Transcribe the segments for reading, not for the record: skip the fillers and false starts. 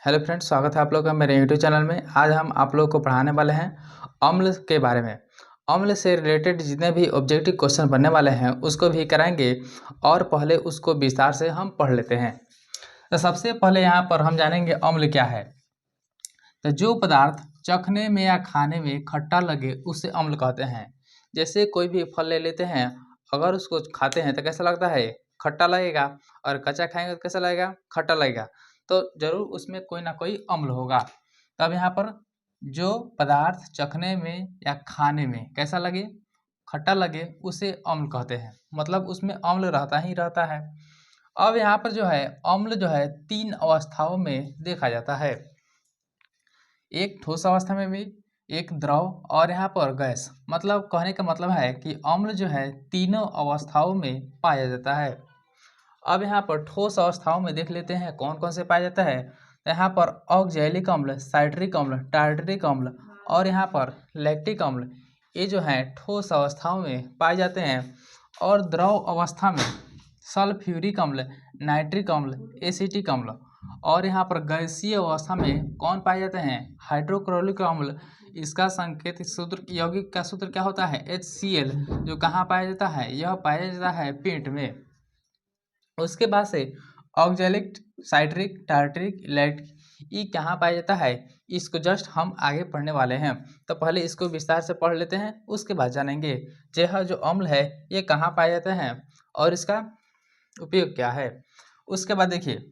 Hello friends, स्वागत है आप लोग का मेरे यूट्यूब चैनल में। आज हम आप लोग को पढ़ाने वाले हैं अम्ल के बारे में। अम्ल से रिलेटेड जितने भी ऑब्जेक्टिव क्वेश्चन बनने वाले हैं उसको भी कराएंगे और पहले उसको विस्तार से हम पढ़ लेते हैं। तो सबसे पहले यहाँ पर हम जानेंगे अम्ल क्या है। तो जो पदार्थ चखने में या खाने में खट्टा लगे उसे अम्ल कहते हैं। जैसे कोई भी फल ले लेते हैं, अगर उसको खाते हैं तो कैसा लगता है? खट्टा लगेगा। और कच्चा खाएंगे तो कैसा लगेगा? खट्टा लगेगा। तो जरूर उसमें कोई ना कोई अम्ल होगा। तब यहाँ पर जो पदार्थ चखने में या खाने में कैसा लगे, खट्टा लगे, उसे अम्ल कहते हैं। मतलब उसमें अम्ल रहता ही रहता है। अब यहाँ पर जो है अम्ल जो है 3 अवस्थाओं में देखा जाता है। एक ठोस अवस्था में भी, एक द्रव और यहाँ पर गैस। मतलब कहने का मतलब है कि अम्ल जो है तीनों अवस्थाओं में पाया जाता है। अब यहाँ पर ठोस अवस्थाओं में देख लेते हैं कौन कौन से पाया जाता है। तो यहाँ पर ऑक्जेलिक अम्ल, साइट्रिक अम्ल, टार्टरिक अम्ल और यहाँ पर लैक्टिक अम्ल, ये जो है ठोस अवस्थाओं में पाए जाते हैं। और द्रव अवस्था में सल्फ्यूरिक अम्ल, नाइट्रिक अम्ल, एसिटिक अम्ल। और यहाँ पर गैसीय अवस्था में कौन पाए जाते हैं? हाइड्रोक्लोरिक अम्ल। इसका संकेत सूत्र, यौगिक का सूत्र क्या होता है? HCl। जो कहाँ पाया जाता है? यह पाया जाता है पेट में। उसके बाद से ऑक्जेलिक, साइट्रिक, टार्टरिक, लैक्टिक, ये कहाँ पाया जाता है? इसको जस्ट हम आगे पढ़ने वाले हैं। तो पहले इसको विस्तार से पढ़ लेते हैं, उसके बाद जानेंगे यह जो अम्ल है ये कहाँ पाया जाता है और इसका उपयोग क्या है। उसके बाद देखिए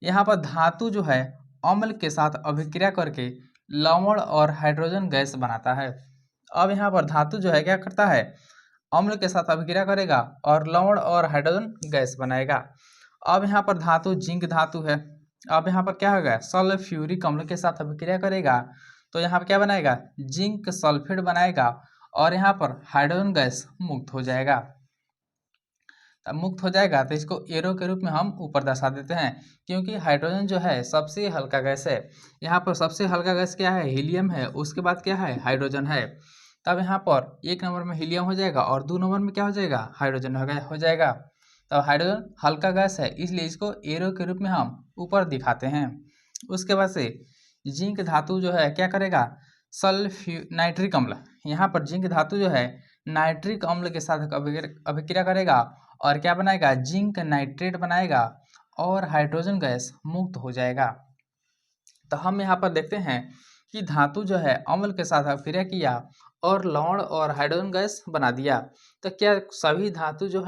यहाँ पर धातु जो है अम्ल के साथ अभिक्रिया करके लवण और हाइड्रोजन गैस बनाता है। अब यहाँ पर धातु जो है क्या करता है? अम्ल के साथ अभिक्रिया करेगा और लवण और हाइड्रोजन गैस बनाएगा। अब यहाँ पर धातु जिंक धातु है। अब यहाँ पर क्या होगा? सल्फ्यूरिक अम्ल के साथ अभिक्रिया करेगा तो यहाँ पर क्या बनाएगा? जिंक सल्फेट बनाएगा और यहाँ पर हाइड्रोजन गैस मुक्त हो जाएगा। मुक्त हो जाएगा तो इसको एरो के रूप में हम ऊपर दर्शा देते हैं, क्योंकि हाइड्रोजन जो है सबसे हल्का गैस है। यहाँ पर सबसे हल्का गैस क्या है? हीलियम है। उसके बाद क्या है? हाइड्रोजन है। तब यहाँ पर 1 नंबर में हीलियम हो जाएगा और 2 नंबर में क्या हो जाएगा? हाइड्रोजन हो जाएगा। तब हाइड्रोजन हल्का गैस है, इसलिए इसको एरो के रूप में हम ऊपर दिखाते हैं। उसके बाद से जिंक धातु जो है क्या करेगा? नाइट्रिक अम्ल। यहाँ पर जिंक धातु जो है नाइट्रिक अम्ल के साथ अभिक्रिया करेगा और क्या बनाएगा? जिंक नाइट्रेट बनाएगा और हाइड्रोजन गैस मुक्त हो जाएगा। तो हम यहाँ पर देखते हैं कि धातु जो है अम्ल के साथ अभिक्रिया किया और लवण और हाइड्रोजन गैस बना दिया। तो क्या सभी धातु जो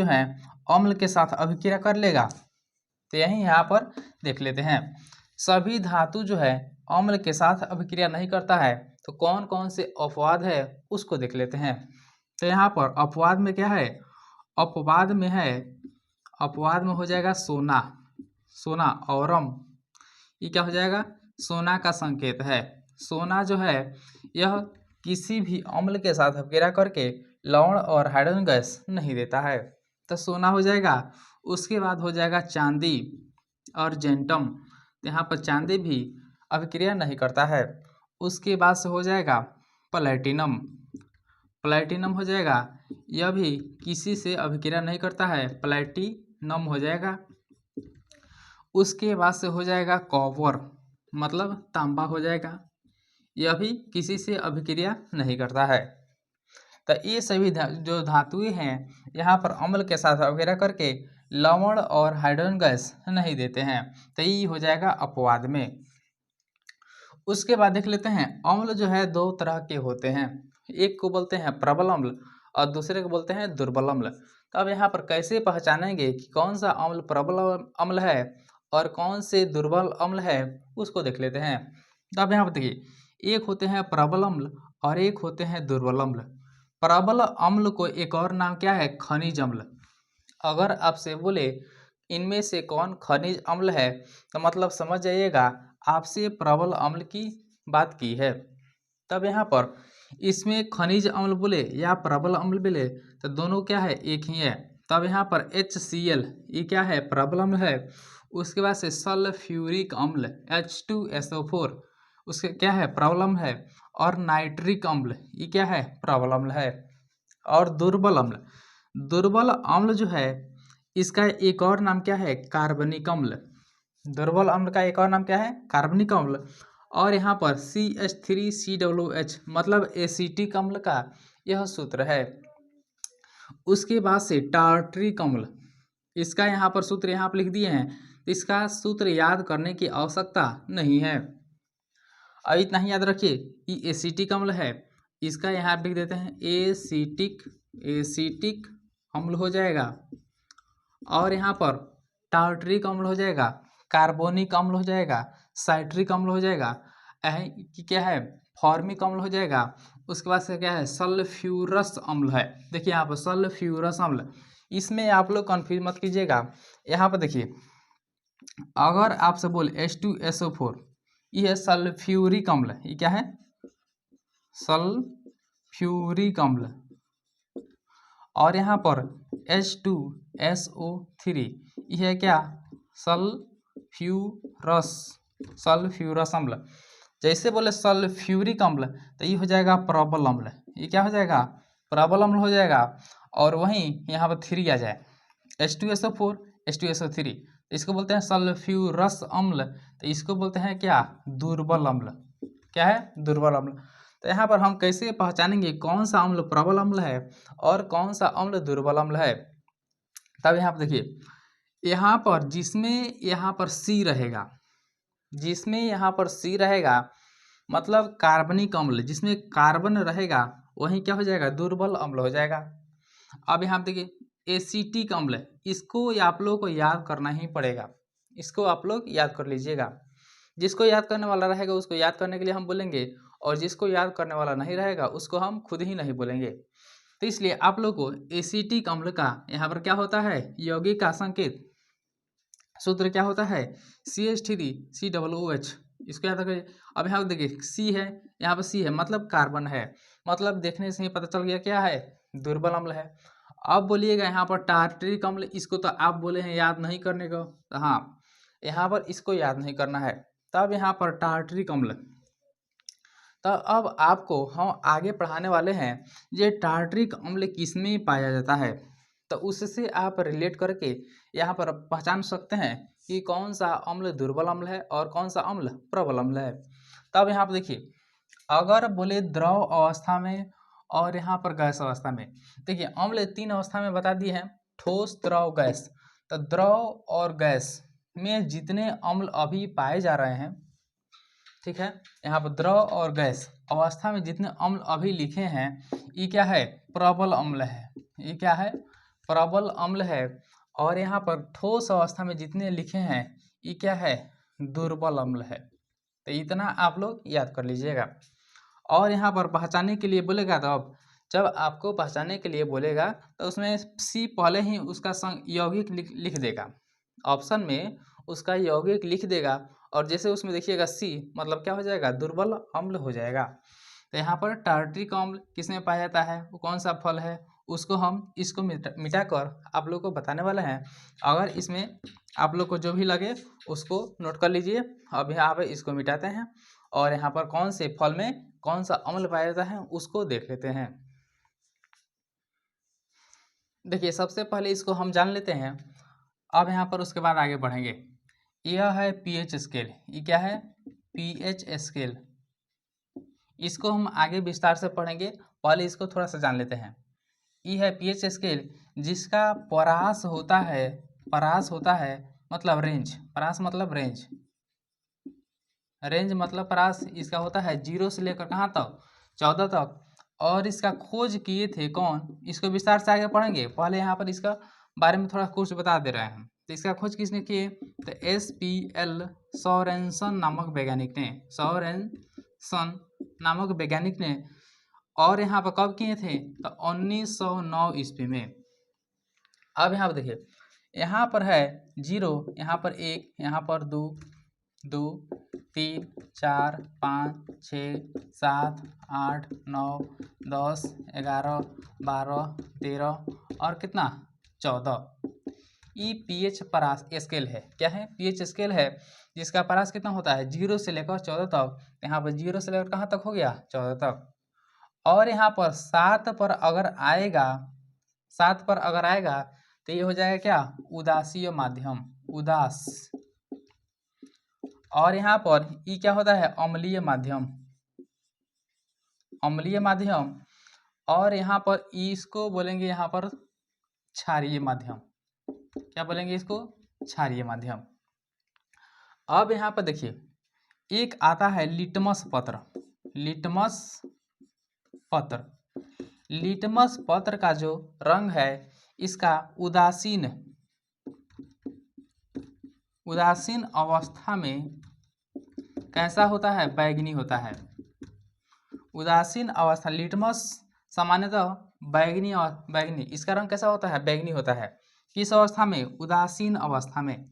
है अम्ल के साथ अभिक्रिया कर लेगा? तो यही यहाँ पर देख लेते हैं। सभी धातु जो है अम्ल के साथ अभिक्रिया नहीं करता है, तो कौन कौन से अपवाद है उसको देख लेते हैं। तो यहाँ पर अपवाद में क्या है? अपवाद में हो जाएगा सोना औरम। ये क्या हो जाएगा? सोना का संकेत है। सोना जो है यह किसी भी अम्ल के साथ अभिक्रिया करके लवण और हाइड्रोजन गैस नहीं देता है, तो सोना हो जाएगा। उसके बाद हो जाएगा चांदी और जेंटम। तो यहाँ पर चांदी भी अभिक्रिया नहीं करता है। उसके बाद से हो जाएगा प्लैटिनम हो जाएगा। यह भी किसी से अभिक्रिया नहीं करता है, प्लैटिनम हो जाएगा। उसके बाद से हो जाएगा कॉपर, मतलब तांबा हो जाएगा। यह भी किसी से अभिक्रिया नहीं करता है। तो ये सभी जो धातुएं हैं यहाँ पर अम्ल के साथ अभिक्रिया करके लवण और हाइड्रोजन गैस नहीं देते हैं, तो ये हो जाएगा अपवाद में। उसके बाद देख लेते हैं अम्ल जो है 2 तरह के होते हैं। एक को बोलते हैं प्रबल अम्ल और दूसरे को बोलते हैं दुर्बल अम्ल। तो अब यहाँ पर कैसे पहचानेंगे कि कौन सा अम्ल प्रबल अम्ल है और कौन से दुर्बल अम्ल है, उसको देख लेते हैं। तो अब यहाँ पर देखिए, एक होते हैं प्रबल अम्ल और एक होते हैं दुर्बल अम्ल। प्रबल अम्ल को एक और नाम क्या है? खनिज अम्ल। अगर आपसे बोले इनमें से कौन खनिज अम्ल है, तो मतलब समझ जाइएगा आपसे प्रबल अम्ल की बात की है। तब यहाँ पर इसमें खनिज अम्ल बोले या प्रबल अम्ल बोले तो दोनों क्या है? एक ही है। तब यहाँ पर HCl ये क्या है? प्रबल अम्ल है। उसके बाद से सल्फ्यूरिक अम्ल H2SO4 उसके क्या है? प्रबल अम्ल है। और नाइट्रिक अम्ल ये क्या है? प्रबल अम्ल है। और दुर्बल अम्ल जो है इसका एक और नाम क्या है? कार्बनिक अम्ल। दुर्बल अम्ल का एक और नाम क्या है? कार्बनिक अम्ल। और यहाँ पर CH3COOH मतलब एसिटिक अम्ल का यह सूत्र है। उसके बाद से टार्ट्रिक अम्ल, इसका यहाँ पर सूत्र यहाँ पर लिख दिए हैं, तो इसका सूत्र याद करने की आवश्यकता नहीं है। अब इतना ही याद रखिए कि एसिटिक अम्ल है, इसका यहाँ लिख देते हैं एसिटिक अम्ल हो जाएगा। और यहाँ पर टार्ट्रिक अम्ल हो जाएगा, कार्बोनिक अम्ल हो जाएगा, साइट्रिक अम्ल हो जाएगा, कि क्या है, फॉर्मिक अम्ल हो जाएगा। उसके बाद से क्या है, सल्फ्यूरस अम्ल है। देखिए यहाँ पर सल्फ्यूरस अम्ल, इसमें आप लोग कन्फ्यूज मत कीजिएगा। यहाँ पर देखिए, अगर आपसे बोले H2SO4, ये सल्फ्यूरिक अम्ल, ये क्या है, सल्फ्यूरिक अम्ल। और यहाँ पर H2SO3, यह क्या, सल्फ्यूरस अम्ल। जैसे बोले सल्फ्यूरिक अम्ल, तो ये हो जाएगा प्रबल अम्ल। ये क्या हो जाएगा, प्रबल अम्ल हो जाएगा। और वहीं यहाँ पर 3 आ जाए, H2SO4 H2SO3, इसको बोलते हैं सल्फ्यूरस अम्ल। तो इसको बोलते हैं क्या, दुर्बल अम्ल। क्या है, दुर्बल अम्ल। तो यहाँ पर हम कैसे पहचानेंगे कौन सा अम्ल प्रबल अम्ल है और कौन सा अम्ल दुर्बल अम्ल है? तब यहाँ पर देखिए, यहाँ पर जिसमें यहाँ पर C रहेगा, जिसमें यहाँ पर C रहेगा मतलब कार्बनिक अम्ल, जिसमें कार्बन रहेगा वहीं क्या हो जाएगा, दुर्बल अम्ल हो जाएगा। अब यहाँ देखिए एसिटिक अम्ल, इसको आप लोगों को याद करना ही पड़ेगा, इसको आप लोग याद कर लीजिएगा। जिसको याद करने वाला रहेगा उसको याद करने के लिए हम बोलेंगे, और जिसको याद करने वाला नहीं रहेगा उसको हम खुद ही नहीं बोलेंगे। तो इसलिए आप लोग को एसिटिक अम्ल का यहाँ पर क्या होता है, यौगिक का संकेत सूत्र क्या होता है, CH3COOH, इसको याद रखिए। अब यहाँ देखिए C है, यहाँ पर C है मतलब कार्बन है, मतलब देखने से ही पता चल गया क्या है, दुर्बल अम्ल है। अब बोलिएगा यहाँ पर टार्ट्रिक अम्ल, इसको तो आप बोले हैं याद नहीं करने को, तो हाँ यहाँ पर इसको याद नहीं करना है। तब यहाँ पर टार्ट्रिक अम्ल, तो अब आपको हम आगे पढ़ाने वाले हैं ये टार्ट्रिक अम्ल किसमें पाया जाता है, तो उससे आप रिलेट करके यहाँ पर पहचान सकते हैं कि कौन सा अम्ल दुर्बल अम्ल है और कौन सा अम्ल प्रबल अम्ल है। तब यहाँ पर देखिए, अगर बोले द्रव अवस्था में और यहाँ पर गैस अवस्था में, देखिए अम्ल 3 अवस्था में बता दिए हैं, ठोस द्रव गैस। तो द्रव और गैस में जितने अम्ल अभी पाए जा रहे हैं, ठीक है, यहाँ पर द्रव और गैस अवस्था में जितने अम्ल अभी लिखे हैं ये क्या है, प्रबल अम्ल है। ये क्या है, प्रबल अम्ल है। और यहाँ पर ठोस अवस्था में जितने लिखे हैं ये क्या है, दुर्बल अम्ल है। तो इतना आप लोग याद कर लीजिएगा। और यहाँ पर पहचानने के लिए बोलेगा, तो अब जब आपको पहचानने के लिए बोलेगा तो उसमें C पहले ही उसका यौगिक लिख देगा, ऑप्शन में उसका यौगिक लिख देगा। और जैसे उसमें देखिएगा C मतलब क्या हो जाएगा, दुर्बल अम्ल हो जाएगा। तो यहाँ पर टार्ट्रिक अम्ल किसमें पाया जाता है, वो कौन सा फल है, उसको हम इसको मिटा कर आप लोग को बताने वाले हैं। अगर इसमें आप लोग को जो भी लगे उसको नोट कर लीजिए। अब यहाँ पर इसको मिटाते हैं और यहाँ पर कौन से फल में कौन सा अम्ल पाया जाता है उसको देख लेते हैं। देखिए सबसे पहले इसको हम जान लेते हैं, अब यहाँ पर उसके बाद आगे बढ़ेंगे। यह है pH स्केल, ये क्या है, pH स्केल। इसको हम आगे विस्तार से पढ़ेंगे, पहले इसको थोड़ा सा जान लेते हैं। ये है pH स्केल जिसका परास होता है मतलब रेंज, परास मतलब रेंज, रेंज मतलब परास इसका होता है 0 से लेकर कहाँ तक, 14 तक। और इसका खोज किए थे कौन, इसको विस्तार से आगे पढ़ेंगे, पहले यहाँ पर इसका बारे में थोड़ा कुछ बता दे रहे हैं। तो इसका खोज किसने किए, तो SPL सोरेनसन नामक वैज्ञानिक ने, सोरेनसन नामक वैज्ञानिक ने। और यहाँ पर कब किए थे, तो 1909 ईस्वी में। अब यहाँ पर देखिए, यहाँ पर है 0, यहाँ पर 1, यहाँ पर 2, 3, 4, 5, 6, 7, 8, 9, 10, 11, 12, 13 और कितना, 14। ये pH परास स्केल है, क्या है, pH स्केल है जिसका परास कितना होता है 0 से लेकर 14 तक। यहाँ पर 0 से लेकर कहाँ तक हो गया, 14 तक। और यहाँ पर 7 पर अगर आएगा, 7 पर अगर आएगा तो ये हो जाएगा क्या, उदासीय माध्यम, उदास और यहाँ पर ई क्या होता है, अम्लीय माध्यम, अम्लीय माध्यम। और यहाँ पर इसको बोलेंगे यहाँ पर क्षारीय माध्यम। क्या बोलेंगे इसको, क्षारीय माध्यम। अब यहाँ पर देखिए एक आता है लिटमस पत्र, लिटमस पत्र। लिटमस पत्र का जो रंग है इसका उदासीन अवस्था में कैसा होता है, बैगनी होता है। उदासीन अवस्था, लिटमस सामान्यतः बैगनी, इसका रंग कैसा होता है, बैगनी होता है। किस अवस्था में, उदासीन अवस्था में।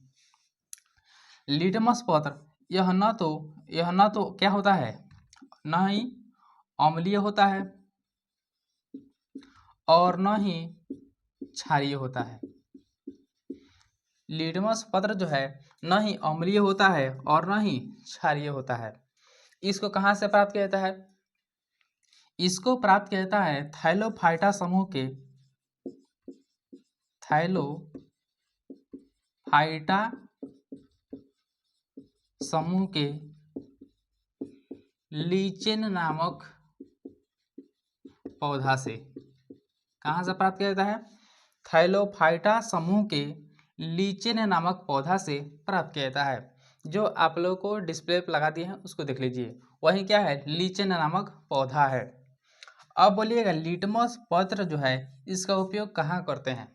लिटमस पत्र यह न तो क्या होता है, न ही अम्लीय होता है और न ही क्षारीय होता है। लिटमस पत्र जो है न ही अम्लीय होता है और न ही क्षारीय होता है। इसको कहाँ से प्राप्त किया जाता है, इसको प्राप्त किया जाता है थैलोफाइटा समूह के लीचेन नामक पौधा से। कहाँ से प्राप्त किया जाता है, थैलोफाइटा समूह के लीचेन नामक पौधा से प्राप्त किया जाता है। जो आप लोगों को डिस्प्ले पर लगा दिए हैं उसको देख लीजिए, वही क्या है, लीचेन नामक पौधा है। अब बोलिएगा लिटमस पत्र जो है इसका उपयोग कहाँ करते हैं,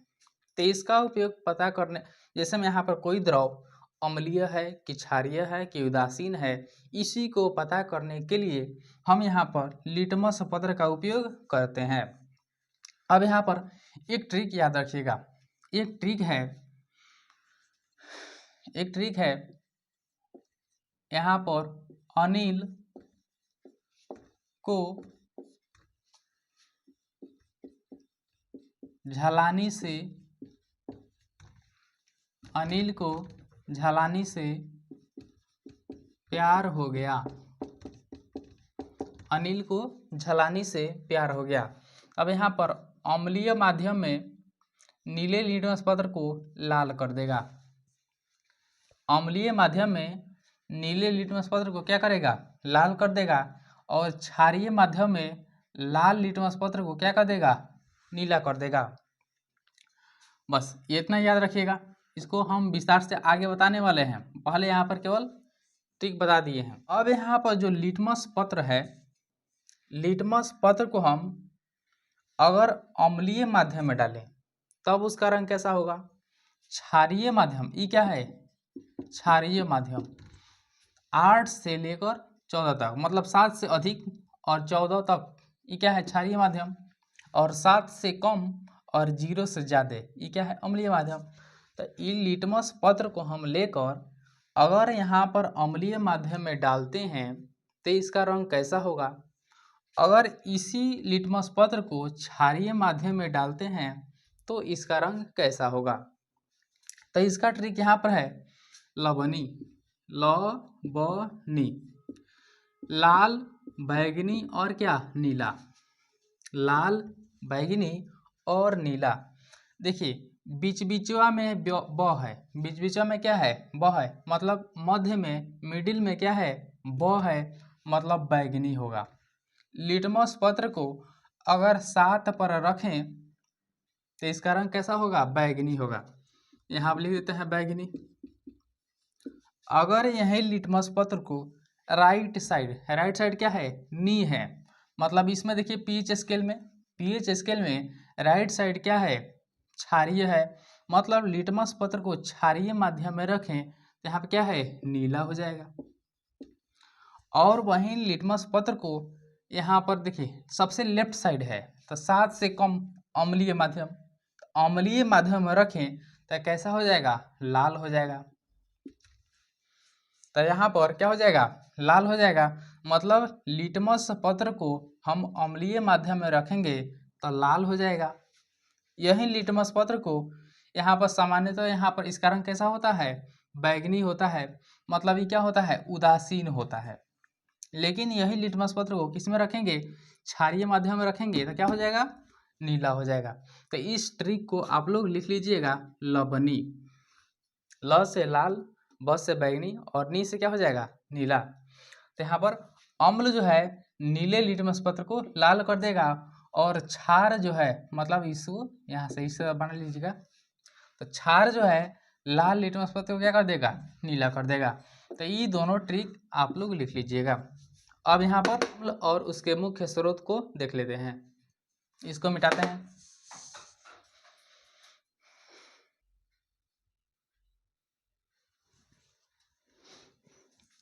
तो इसका उपयोग पता करने, जैसे में यहाँ पर कोई द्रव अम्लीय है कि क्षारीय है कि उदासीन है, इसी को पता करने के लिए हम यहाँ पर लिटमस पत्र का उपयोग करते हैं। अब यहाँ पर एक ट्रिक याद रखिएगा, एक ट्रिक है यहाँ पर अनिल को झलानी से प्यार हो गया, अनिल को झलानी से प्यार हो गया। अब यहाँ पर अम्लीय माध्यम में नीले लिटमस पत्र को लाल कर देगा, अम्लीय माध्यम में नीले लिटमस पत्र को क्या करेगा, लाल कर देगा। और क्षारीय माध्यम में लाल लिटमस पत्र को क्या कर देगा, नीला कर देगा। बस ये इतना याद रखिएगा, इसको हम विस्तार से आगे बताने वाले हैं, पहले यहाँ पर केवल ट्रिक बता दिए हैं। अब यहाँ पर जो लिटमस पत्र है, लिटमस पत्र को हम अगर अम्लीय माध्यम में डालें तब उसका रंग कैसा होगा, क्षारीय माध्यम। ये क्या है, क्षारीय माध्यम। 8 से लेकर 14 तक, मतलब 7 से अधिक और 14 तक, ये क्या है, क्षारीय माध्यम। और 7 से कम और 0 से ज़्यादा, ये क्या है, अम्लीय माध्यम। तो ये लिटमस पत्र को हम लेकर अगर यहाँ पर अम्लीय माध्यम में डालते हैं तो इसका रंग कैसा होगा। अगर इसी लिटमस पत्र को क्षारीय माध्यम में डालते हैं तो इसका रंग कैसा होगा। तो इसका ट्रिक यहाँ पर है लवणी, लाल, बैगनी और क्या, नीला, लाल, बैगनी और नीला। देखिए बीच बीचवा में ब है, बीच बीचवा में क्या है, ब है, मतलब मध्य में, मिडिल में क्या है, ब है, मतलब बैगनी होगा। लिटमस पत्र को अगर 7 पर रखें तो इसका रंग कैसा होगा, बैगनी होगा। यहाँ लिख देते हैं बैगनी। अगर यही लिटमस पत्र को राइट साइड क्या है, नी है, मतलब इसमें देखिए पीएच स्केल में राइट साइड क्या है, क्षारीय है, मतलब लिटमस पत्र को क्षारीय माध्यम में रखें तो यहाँ पे क्या है, नीला हो जाएगा। और वहीं लिटमस पत्र को यहाँ पर देखिए सबसे लेफ्ट साइड है तो 7 से कम अम्लीय माध्यम, अम्लीय माध्यम में रखें तो कैसा हो जाएगा, लाल हो जाएगा। तो यहाँ पर क्या हो जाएगा, लाल हो जाएगा। मतलब लिटमस पत्र को हम अम्लीय माध्यम में रखेंगे तो लाल हो जाएगा। यही लिटमस पत्र को यहाँ पर सामान्यतः यहाँ पर इसका रंग कैसा होता है, बैगनी होता है, मतलब ये क्या होता है, उदासीन होता है। लेकिन यही लिटमस पत्र को किस में रखेंगे, क्षारीय माध्यम में रखेंगे तो क्या हो जाएगा, नीला हो जाएगा। तो इस ट्रिक को आप लोग लिख लीजिएगा, लवणी, ल से लाल, ब से बैंगनी और नी से क्या हो जाएगा, नीला। तो यहाँ पर अम्ल जो है नीले लिटमस पत्र को लाल कर देगा और क्षार जो है, मतलब इसको यहाँ से इस बना लीजिएगा, तो क्षार जो है लाल लिटमस पत्र को क्या कर देगा, नीला कर देगा। तो ये दोनों ट्रिक आप लोग लिख लीजिएगा। अब यहाँ पर अम्ल और उसके मुख्य स्रोत को देख लेते हैं। इसको मिटाते हैं।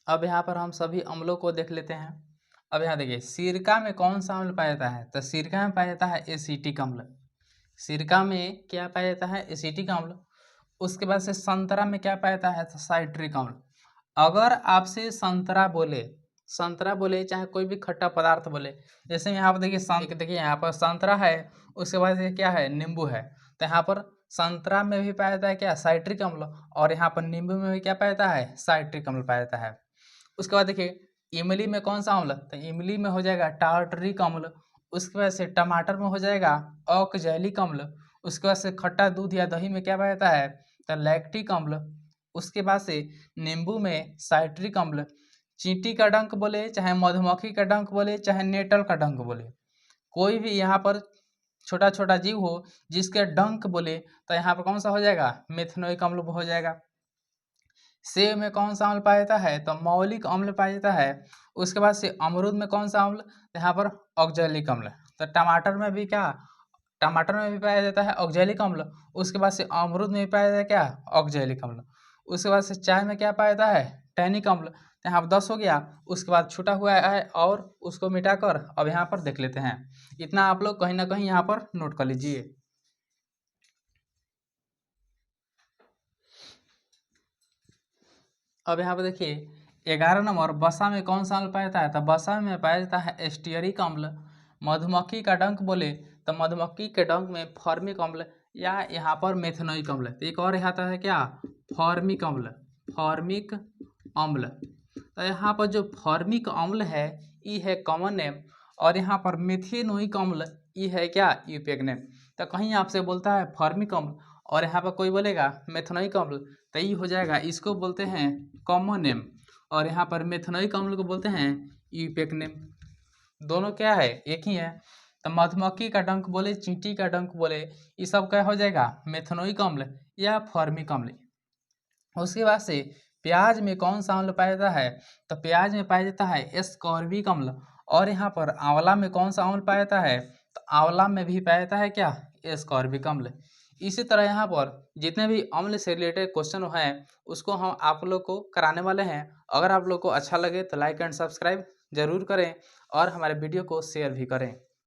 अब यहाँ पर हम सभी अम्लों को देख लेते हैं। अब यहाँ देखिए, सिरका में कौन सा अम्ल पाया जाता है, तो सिरका में पाया जाता है एसिटिक अम्ल। सिरका में क्या पाया जाता है, एसिटिक अम्ल। उसके बाद से संतरा में क्या पाया जाता है, तो साइट्रिक अम्ल। अगर आपसे संतरा बोले चाहे कोई भी खट्टा पदार्थ बोले, जैसे यहाँ पर देखिए यहाँ पर संतरा है, उसके बाद से क्या है, नींबू है। तो यहाँ पर संतरा में भी पाया जाता है क्या, साइट्रिक अम्ल, और यहाँ पर नींबू में भी क्या पाया जाता है, साइट्रिक अम्ल पाया जाता है। उसके बाद देखिए, इमली में कौन सा अम्ल, तो इमली में हो जाएगा टार्टरिक अम्ल। उसके बाद से टमाटर में हो जाएगा ऑक्जैलिक अम्ल। उसके बाद से खट्टा दूध या दही में क्या पाया जाता है, तो लैक्टिक अम्ल। उसके बाद से नींबू में साइट्रिक अम्ल। चींटी का डंक बोले चाहे मधुमक्खी का डंक बोले चाहे नेटल का डंक बोले, कोई भी यहाँ पर छोटा छोटा जीव हो जिसके डंक बोले, तो यहाँ पर कौन सा हो जाएगा, मेथनोइक अम्ल हो जाएगा। सेब में कौन सा अम्ल पाया जाता है, तो मौलिक अम्ल पाया जाता है। उसके बाद से अमरूद में कौन सा अम्ल, तो यहाँ पर ऑक्जैलिक अम्ल। तो टमाटर में भी पाया जाता है ऑक्जैलिक अम्ल। उसके बाद से अमरूद में भी पाया जाता है क्या, ऑक्जैलिक अम्ल। उसके बाद से चाय में क्या पाया जाता है, टैनिक अम्ल। तो यहाँ पर 10 हो गया। उसके बाद छूटा हुआ है और उसको मिटाकर अब यहाँ पर देख लेते हैं। इतना आप लोग कहीं ना कहीं यहाँ पर नोट कर लीजिए। अब यहाँ पर देखिए 11 नंबर, वसा में कौन सा अम्ल पाया जाता है, तो वसा में पाया जाता है एस्टियरिक अम्ल। मधुमक्खी का डंक बोले तो मधुमक्खी के डंक में फॉर्मिक अम्ल या यहाँ पर मेथनोइक अम्ल। तो एक और यहाँ आता है क्या, फॉर्मिक अम्ल। तो यहाँ पर जो फॉर्मिक अम्ल है ये है कॉमन नेम, और यहाँ पर मेथेनोइक अम्ल ये है क्या, यूपेक नेम। तो कहीं आपसे बोलता है फॉर्मिक अम्ल और यहाँ पर कोई बोलेगा मेथनोइक अम्ल, तो ये हो जाएगा, इसको बोलते हैं कॉमन नेम, और यहाँ पर मेथनोइक अम्ल को बोलते हैं यूपेक नेम। दोनों क्या है, एक ही है। तो मधुमक्खी का डंक बोले चींटी का डंक बोले, ये सब क्या हो जाएगा, मेथनोइक अम्ल या फॉर्मिक अम्ल। उसके बाद से प्याज में कौन सा अम्ल पाया जाता है, तो प्याज में पाया जाता है एस्कॉर्बिक अम्ल। और यहाँ पर आंवला में कौन सा अम्ल पाया जाता है, तो आंवला में भी पाया जाता है क्या, एस्कॉर्बिक अम्ल। इसी तरह यहाँ पर जितने भी अम्ल से रिलेटेड क्वेश्चन हैं उसको हम आप लोग को कराने वाले हैं। अगर आप लोग को अच्छा लगे तो लाइक एंड सब्सक्राइब जरूर करें और हमारे वीडियो को शेयर भी करें।